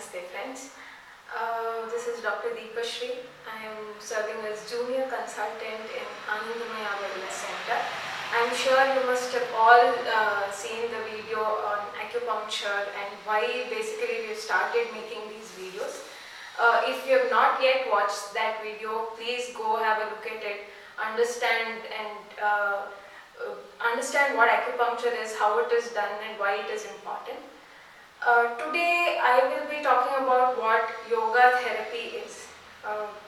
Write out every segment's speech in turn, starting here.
Namaste friends. This is Dr. Deepashri. I am serving as Junior Consultant in Anandamaya Wellness Center. I am sure you must have all seen the video on acupuncture and why basically we started making these videos. If you have not yet watched that video, please go have a look at it, understand what acupuncture is, how it is done and why it is important. Today I will be talking about what yoga therapy is.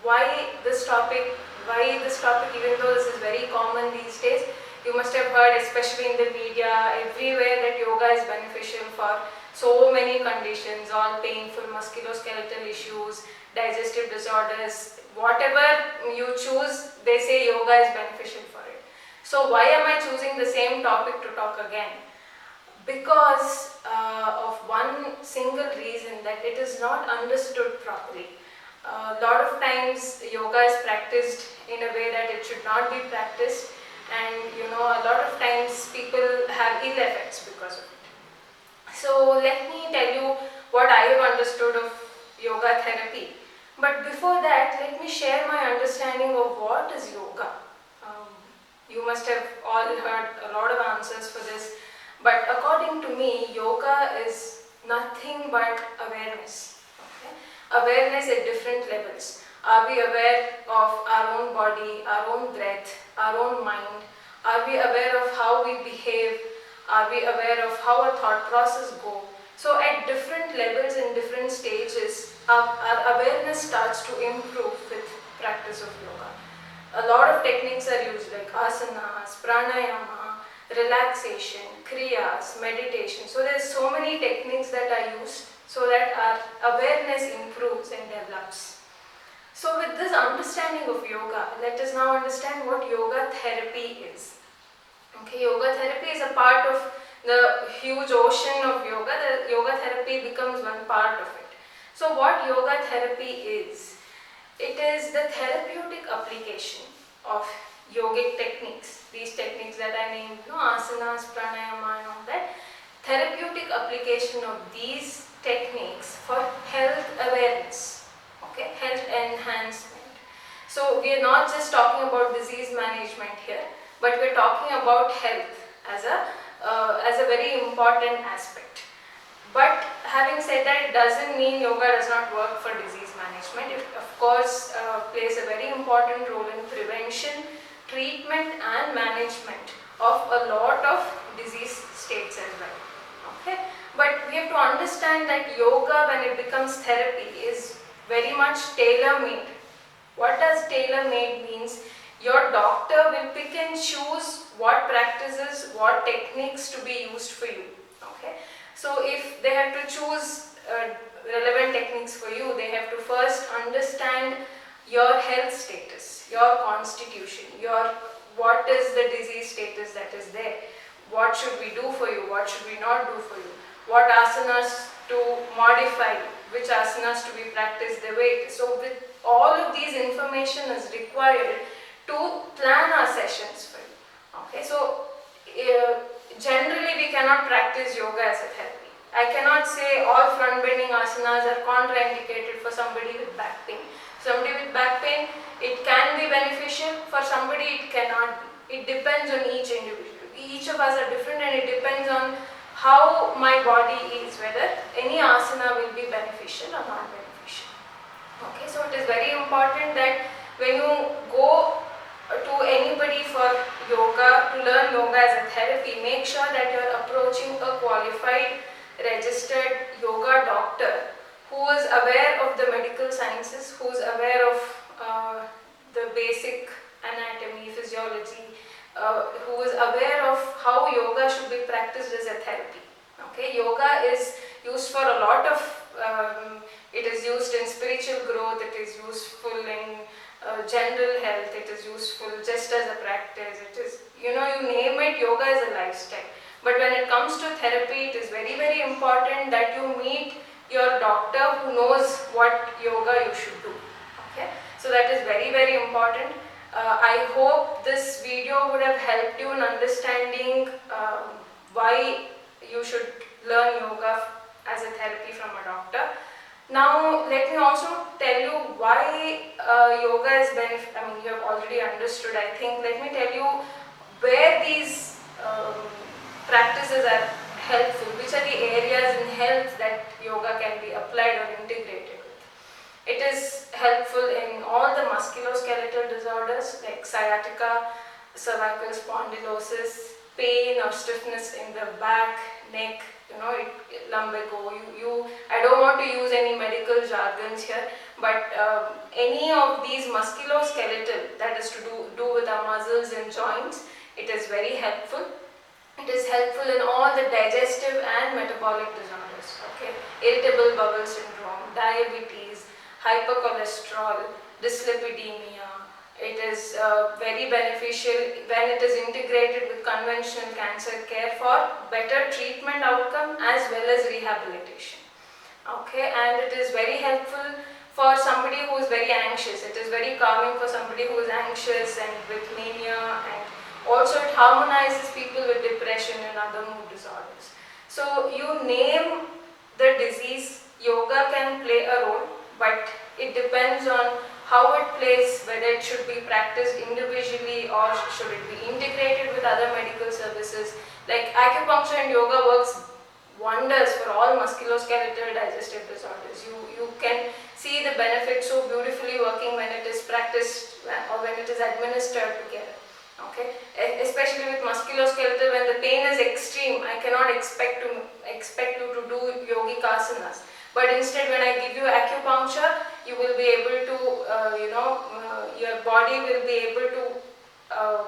Why this topic, even though this is very common these days. You must have heard, especially in the media, everywhere, that yoga is beneficial for so many conditions, all painful musculoskeletal issues, digestive disorders, whatever you choose, they say yoga is beneficial for it. So why am I choosing the same topic to talk again? Because of one single reason, that it is not understood properly. A lot of times yoga is practiced in a way that it should not be practiced, and a lot of times people have ill effects because of it. So let me tell you what I have understood of yoga therapy. But before that, let me share my understanding of what is yoga. You must have all heard a lot of answers for this. But according to me, yoga is nothing but awareness. Okay? Awareness at different levels. Are we aware of our own body, our own breath, our own mind? Are we aware of how we behave? Are we aware of how our thought process go? So at different levels and different stages, our awareness starts to improve with practice of yoga. A lot of techniques are used, like asanas, pranayama, relaxation, kriyas, meditation. So there's so many techniques that are used so that our awareness improves and develops. So with this understanding of yoga, let us now understand what yoga therapy is. Okay, yoga therapy is a part of the huge ocean of yoga. The yoga therapy becomes one part of it. So what yoga therapy is? It is the therapeutic application of yogic techniques. These techniques that I named, asanas, pranayama and all that. Therapeutic application of these techniques for health awareness, okay, health enhancement. So we are not just talking about disease management here, but we are talking about health as a very important aspect. But having said that, it doesn't mean yoga does not work for disease management. It of course plays a very important role in prevention, treatment and management of a lot of disease states as well. Okay? But we have to understand that yoga, when it becomes therapy, is very much tailor-made. What does tailor-made means? Your doctor will pick and choose what practices, what techniques to be used for you. Okay? So if they have to choose relevant techniques for you, they have to first understand your health status, your constitution, what is the disease status that is there, what should we do for you, what should we not do for you, what asanas to modify, which asanas to be practiced the way. So with all of these information is required to plan our sessions for you. Okay, so generally we cannot practice yoga as a therapy. I cannot say all front bending asanas are contraindicated for somebody with back pain. Somebody with back pain, it can be beneficial. For somebody it cannot be. It depends on each individual. Each of us are different and it depends on how my body is, whether any asana will be beneficial or not beneficial. Okay, so it is very important that when you go to anybody for yoga, to learn yoga as a therapy, make sure that you are approaching a qualified, registered yoga doctor who is aware of the medical sciences, who is aware of the basic anatomy, physiology, who is aware of how yoga should be practiced as a therapy. Okay, yoga is used for a lot of, it is used in spiritual growth, it is useful in general health, it is useful just as a practice, it is, you name it, yoga is a lifestyle. But when it comes to therapy, it is very, very important that you meet your doctor who knows what yoga you should do. Okay, so that is very, very important. I hope this video would have helped you in understanding why you should learn yoga as a therapy from a doctor. Now, let me also tell you why yoga is beneficial. I mean, you have already understood, I think. Let me tell you where these practices are helpful, which are the areas in health that yoga can be applied or integrated with. It is helpful in all the musculoskeletal disorders like sciatica, cervical spondylosis, pain or stiffness in the back, neck, lumbago. I don't want to use any medical jargons here, but any of these musculoskeletal, that is to do with our muscles and joints, it is very helpful. It is helpful in all the digestive and metabolic disorders. Okay, irritable bowel syndrome, diabetes, hypercholesterol, dyslipidemia. It is very beneficial when it is integrated with conventional cancer care for better treatment outcome as well as rehabilitation. Okay, and it is very helpful for somebody who is very anxious. It is very calming for somebody who is anxious and with mania, and also it harmonizes people with depression and other mood disorders. So you name the disease, yoga can play a role, but it depends on how it plays, whether it should be practiced individually or should it be integrated with other medical services. Like acupuncture and yoga works wonders for all musculoskeletal digestive disorders. You can see the benefits so beautifully working when it is practiced or when it is administered together. Okay, especially with musculoskeletal, when the pain is extreme, I cannot expect you to do yogic asanas. But instead, when I give you acupuncture, you will be able to, your body will be able to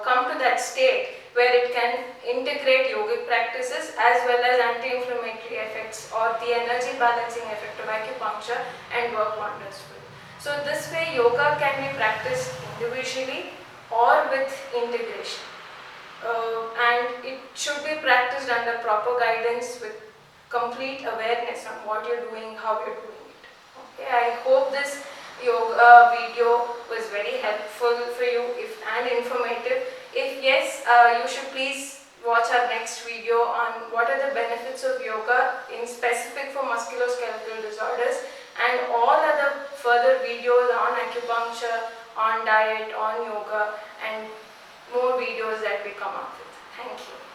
come to that state where it can integrate yogic practices as well as anti-inflammatory effects or the energy balancing effect of acupuncture and work wonders for you. So this way yoga can be practiced individually or with integration. And it should be practiced under proper guidance with complete awareness on what you're doing, how you're doing it. Okay, I hope this yoga video was very helpful for you and informative. If yes, you should please watch our next video on what are the benefits of yoga in specific for musculoskeletal disorders, and all other further videos on acupuncture, on diet, on yoga, and more videos that we come up with. Thank you.